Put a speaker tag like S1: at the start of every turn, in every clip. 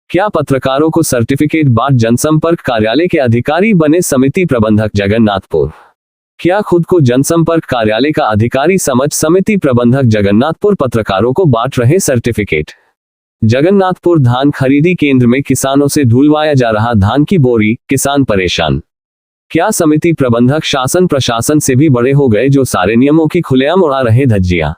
S1: क्या पत्रकारों को सर्टिफिकेट बांट जनसंपर्क कार्यालय के अधिकारी बने समिति प्रबंधक जगन्नाथपुर। क्या खुद को जनसंपर्क कार्यालय का अधिकारी समझ समिति प्रबंधक जगन्नाथपुर पत्रकारों को बांट रहे सर्टिफिकेट। जगन्नाथपुर धान खरीदी केंद्र में किसानों से ढुलवाया जा रहा धान की बोरी, किसान परेशान। क्या समिति प्रबंधक शासन प्रशासन से भी बड़े हो गए जो सारे नियमों की खुलेआम उड़ा रहे धज्जियां।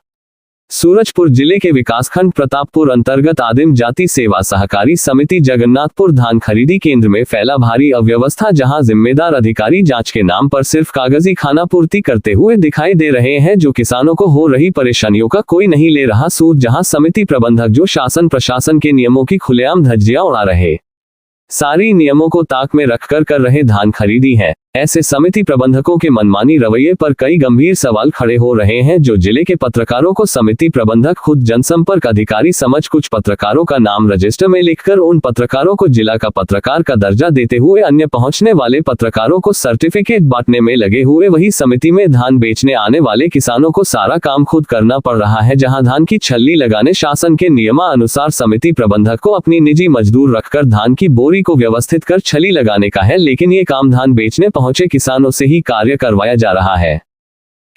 S1: सूरजपुर जिले के विकासखंड प्रतापपुर अंतर्गत आदिम जाति सेवा सहकारी समिति जगन्नाथपुर धान खरीदी केंद्र में फैला भारी अव्यवस्था, जहां जिम्मेदार अधिकारी जांच के नाम पर सिर्फ कागजी खानापूर्ति करते हुए दिखाई दे रहे हैं, जो किसानों को हो रही परेशानियों का कोई नहीं ले रहा सूद। जहां समिति प्रबंधक जो शासन प्रशासन के नियमों की खुलेआम धज्जियां उड़ा रहे, सारी नियमों को ताक में रखकर कर रहे धान खरीदी है। ऐसे समिति प्रबंधकों के मनमानी रवैये पर कई गंभीर सवाल खड़े हो रहे हैं, जो जिले के पत्रकारों को समिति प्रबंधक खुद जनसंपर्क अधिकारी समझ कुछ पत्रकारों का नाम रजिस्टर में लिखकर उन पत्रकारों को जिला का पत्रकार का दर्जा देते हुए अन्य पहुंचने वाले पत्रकारों को सर्टिफिकेट बांटने में लगे हुए, वही समिति में धान बेचने आने वाले किसानों को सारा काम खुद करना पड़ रहा है। जहां धान की छल्ली लगाने शासन के नियमानुसार समिति प्रबंधक को अपनी निजी मजदूर रखकर धान की बोरी को व्यवस्थित कर छली लगाने का है, लेकिन ये काम धान बेचने पहुंचे किसानों से ही कार्य करवाया जा रहा है।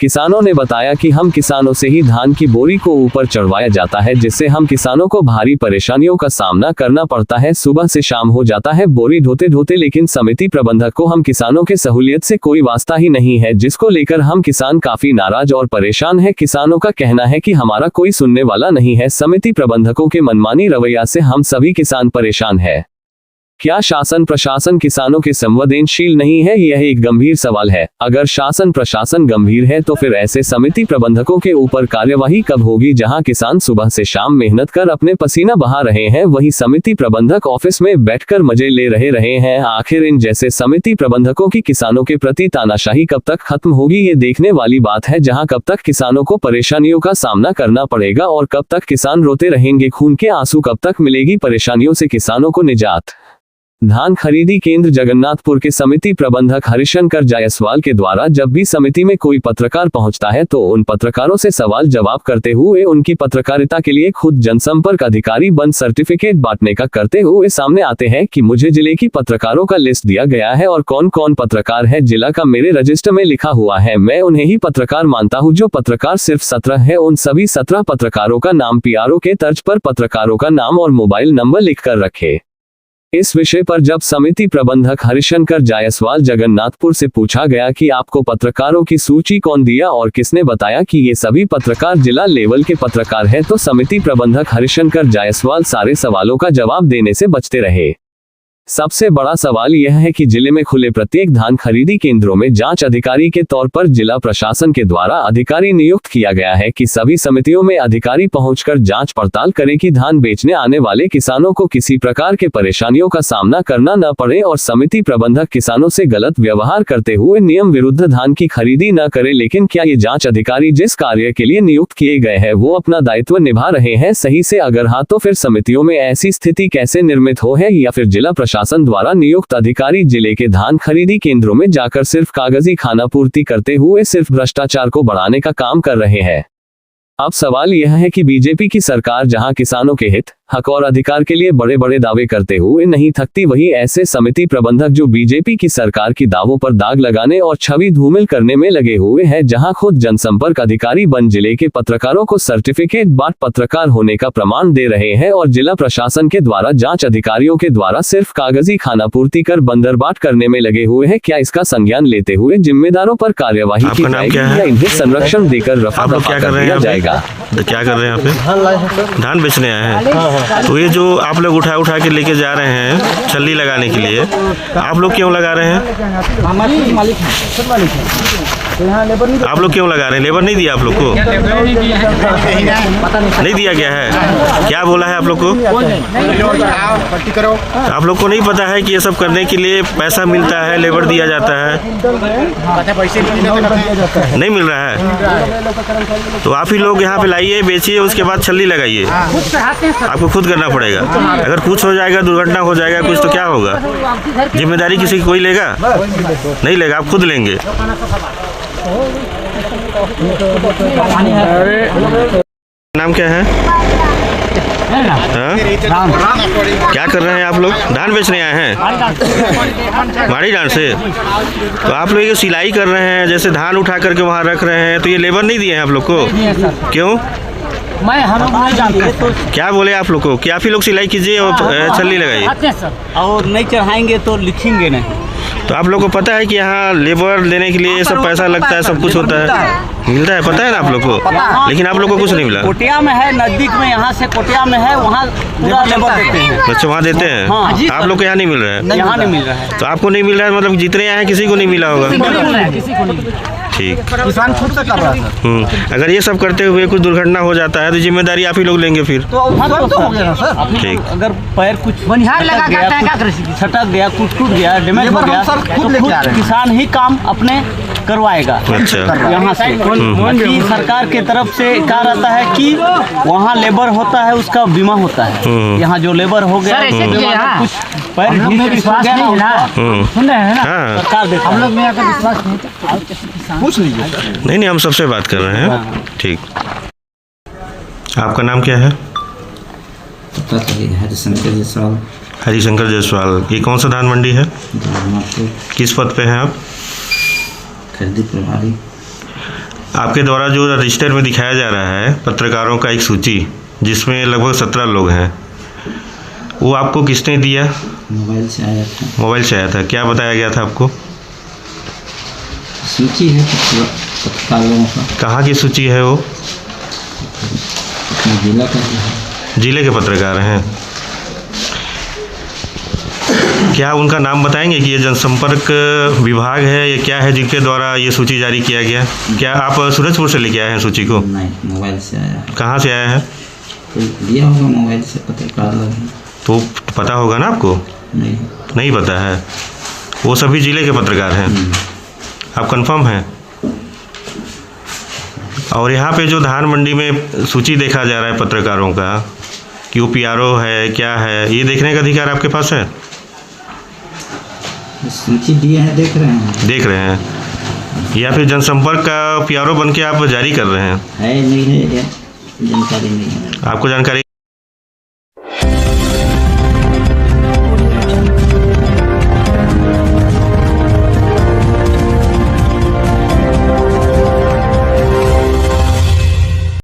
S1: किसानों ने बताया कि हम किसानों से ही धान की बोरी को ऊपर चढ़वाया जाता है, जिससे हम किसानों को भारी परेशानियों का सामना करना पड़ता है। सुबह से शाम हो जाता है बोरी ढोते ढोते, लेकिन समिति प्रबंधक को हम किसानों के सहूलियत से कोई वास्ता ही नहीं है, जिसको लेकर हम किसान काफी नाराज और परेशान है। किसानों का कहना है कि हमारा कोई सुनने वाला नहीं है। समिति प्रबंधकों के मनमानी रवैया से हम सभी किसान परेशान है। क्या शासन प्रशासन किसानों के संवेदनशील नहीं है? यह एक गंभीर सवाल है। अगर शासन प्रशासन गंभीर है तो फिर ऐसे समिति प्रबंधकों के ऊपर कार्यवाही कब होगी? जहां किसान सुबह से शाम मेहनत कर अपने पसीना बहा रहे हैं, वही समिति प्रबंधक ऑफिस में बैठकर मजे ले रहे हैं। आखिर इन जैसे समिति प्रबंधकों की किसानों के प्रति तानाशाही कब तक खत्म होगी, ये देखने वाली बात है। जहां कब तक किसानों को परेशानियों का सामना करना पड़ेगा और कब तक किसान रोते रहेंगे खून के आंसू, कब तक मिलेगी परेशानियों से किसानों को निजात। धान खरीदी केंद्र जगन्नाथपुर के समिति प्रबंधक हरिशंकर जायसवाल के द्वारा जब भी समिति में कोई पत्रकार पहुंचता है तो उन पत्रकारों से सवाल जवाब करते हुए उनकी पत्रकारिता के लिए खुद जनसंपर्क अधिकारी बन सर्टिफिकेट बांटने का करते हुए सामने आते हैं कि मुझे जिले की पत्रकारों का लिस्ट दिया गया है और कौन कौन पत्रकार है जिला का मेरे रजिस्टर में लिखा हुआ है। मैं उन्हें ही पत्रकार मानता हूं। जो पत्रकार सिर्फ 17 है, उन सभी 17 पत्रकारों का नाम PRO के तर्ज पर पत्रकारों का नाम और मोबाइल नंबर लिखकर रखे। इस विषय पर जब समिति प्रबंधक हरिशंकर जायसवाल जगन्नाथपुर से पूछा गया कि आपको पत्रकारों की सूची कौन दिया और किसने बताया कि ये सभी पत्रकार जिला लेवल के पत्रकार हैं, तो समिति प्रबंधक हरिशंकर जायसवाल सारे सवालों का जवाब देने से बचते रहे। सबसे बड़ा सवाल यह है कि जिले में खुले प्रत्येक धान खरीदी केंद्रों में जांच अधिकारी के तौर पर जिला प्रशासन के द्वारा अधिकारी नियुक्त किया गया है कि सभी समितियों में अधिकारी पहुंचकर जांच पड़ताल करें कि धान बेचने आने वाले किसानों को किसी प्रकार के परेशानियों का सामना करना न पड़े और समिति प्रबंधक किसानों से गलत व्यवहार करते हुए नियम विरुद्ध धान की खरीदी न करे। लेकिन क्या ये जांच अधिकारी जिस कार्य के लिए नियुक्त किए गए हैं वो अपना दायित्व निभा रहे हैं सही से? अगर हाँ, तो फिर समितियों में ऐसी स्थिति कैसे निर्मित हो है, या फिर जिला शासन द्वारा नियुक्त अधिकारी जिले के धान खरीदी केंद्रों में जाकर सिर्फ कागजी खानापूर्ति करते हुए सिर्फ भ्रष्टाचार को बढ़ाने का काम कर रहे हैं। अब सवाल यह है कि बीजेपी की सरकार जहां किसानों के हित, हक और अधिकार के लिए बड़े बड़े दावे करते हुए नहीं थकती, वही ऐसे समिति प्रबंधक जो बीजेपी की सरकार की दावों पर दाग लगाने और छवि धूमिल करने में लगे हुए हैं, जहां खुद जनसंपर्क अधिकारी बन जिले के पत्रकारों को सर्टिफिकेट बांट पत्रकार होने का प्रमाण दे रहे हैं और जिला प्रशासन के द्वारा जांच अधिकारियों के द्वारा सिर्फ कागजी खानापूर्ति कर बंदरबाट करने में लगे हुए हैं। क्या इसका संज्ञान लेते हुए जिम्मेदारों पर कार्यवाही की जाएगी या इन्हें संरक्षण देकर रफा दफा कर दिया जाएगा?
S2: क्या कर रहे हैं आप? धान बेचने आए हैं। तो ये जो आप लोग उठा के लेके जा रहे हैं छल्ली लगाने के लिए, आप लोग क्यों लगा रहे हैं? आप लोग क्यों लगा रहे हैं? लेबर नहीं दिया आप लोग को? नहीं दिया गया है? क्या बोला है आप लोग को? आप लोग को नहीं पता है कि ये सब करने के लिए पैसा मिलता है, लेबर दिया जाता है? नहीं मिल रहा है? तो आप ही लोग यहाँ पे लाइए, बेचिए, उसके बाद छल्ली लगाइए। आपको खुद करना पड़ेगा। अगर कुछ हो जाएगा, दुर्घटना हो जाएगा कुछ, तो क्या होगा? जिम्मेदारी किसी की कोई लेगा? नहीं लेगा, आप खुद लेंगे।
S3: नाम क्या है?
S2: हाँ? क्या कर रहे हैं आप लोग? धान बेचने आए हैं माड़ी डांड से? तो आप लोग ये सिलाई कर रहे हैं, जैसे धान उठा करके वहाँ रख रहे हैं, तो ये लेबर नहीं दिए हैं आप लोग को? क्यों?
S3: हम लोग नहीं जानते। तो
S2: क्या बोले आप लोग को कि आप ही लोग सिलाई कीजिए और छल्ली लगाइए?
S3: और नहीं चढ़ाएंगे तो लिखेंगे नहीं।
S2: तो आप लोग को पता है कि यहाँ लेबर लेने के लिए सब पैसा लगता है, सब कुछ होता है, मिलता है, पता है ना आप लोग को? लेकिन आप लोग को कुछ नहीं मिला।
S3: कोटिया में है, नजदीक में, यहाँ से कोटिया में है, वहाँ पूरा लेबर देते हैं।
S2: अच्छा, वहाँ देते हैं?
S3: हाँ,
S2: आप लोग को यहाँ नहीं मिल रहा है?
S3: यहाँ नहीं मिल रहा है।
S2: तो आपको नहीं मिल रहा है मतलब जितने यहाँ हैं किसी को नहीं मिला होगा?
S3: किसी को नहीं।
S2: ठीक।
S3: किसान खुद से कर रहा है।
S2: अगर ये सब करते हुए कुछ दुर्घटना हो जाता है तो जिम्मेदारी आप ही लोग लेंगे फिर?
S3: तो हो गया ना सर।
S2: ठीक।
S3: अगर पैर कुछ छटक गया, कुछ टूट गया, डैमेज हो गया, तो खुद किसान ही काम अपने करवाएगा।
S2: अच्छा।
S3: यहाँ से बाकी सरकार के तरफ से क्या रहता है कि वहाँ लेबर होता है, उसका बीमा होता है। यहाँ जो लेबर हो गया कुछ पैर विश्वास नहीं ना, सुन रहे हैं ना,
S2: हाँ।
S3: सरकार देता है। हम लोग में अगर विश्वास नहीं तो पूछ लीजिए।
S2: नहीं, हम सबसे बात कर रहे हैं। ठीक। आपका नाम क्या है?
S4: हरिशंकर जायसवाल।
S2: हरिशंकर जायसवाल। ये कौन सा धान मंडी है? किस पद पे हैं आप?
S4: खरीदी प्रभारी।
S2: आपके द्वारा जो रजिस्टर में दिखाया जा रहा है पत्रकारों का एक सूची, जिसमें लगभग 17 लोग हैं, वो आपको किसने दिया?
S4: मोबाइल से आया था।
S2: मोबाइल से आया था। क्या बताया गया था आपको?
S4: सूची है पत्रकारों का।
S2: कहाँ की सूची है वो?
S4: अपने जिला का है।
S2: जिले के पत्रकार हैं। क्या उनका नाम बताएंगे कि ये जनसंपर्क विभाग है या क्या है जिनके द्वारा ये सूची जारी किया गया? क्या आप सूरजपुर से लेके आए हैं सूची को?
S4: नहीं, मोबाइल से आया है।
S2: कहाँ से आया है?
S4: कोई दिया होगा मोबाइल से, पत्रकार लगे।
S2: तो पता होगा ना आपको? नहीं पता है। वो सभी जिले के पत्रकार हैं, आप कंफर्म हैं? और यहाँ पे जो धान मंडी में सूची देखा जा रहा है पत्रकारों का कि वो PRO है क्या है, ये देखने का अधिकार आपके पास है?
S4: सूची दिए हैं, देख रहे हैं।
S2: देख रहे हैं या फिर जनसंपर्क का PRO बन के आप जारी कर रहे हैं?
S4: है नहीं है, जानकारी नहीं है।
S2: आपको जानकारी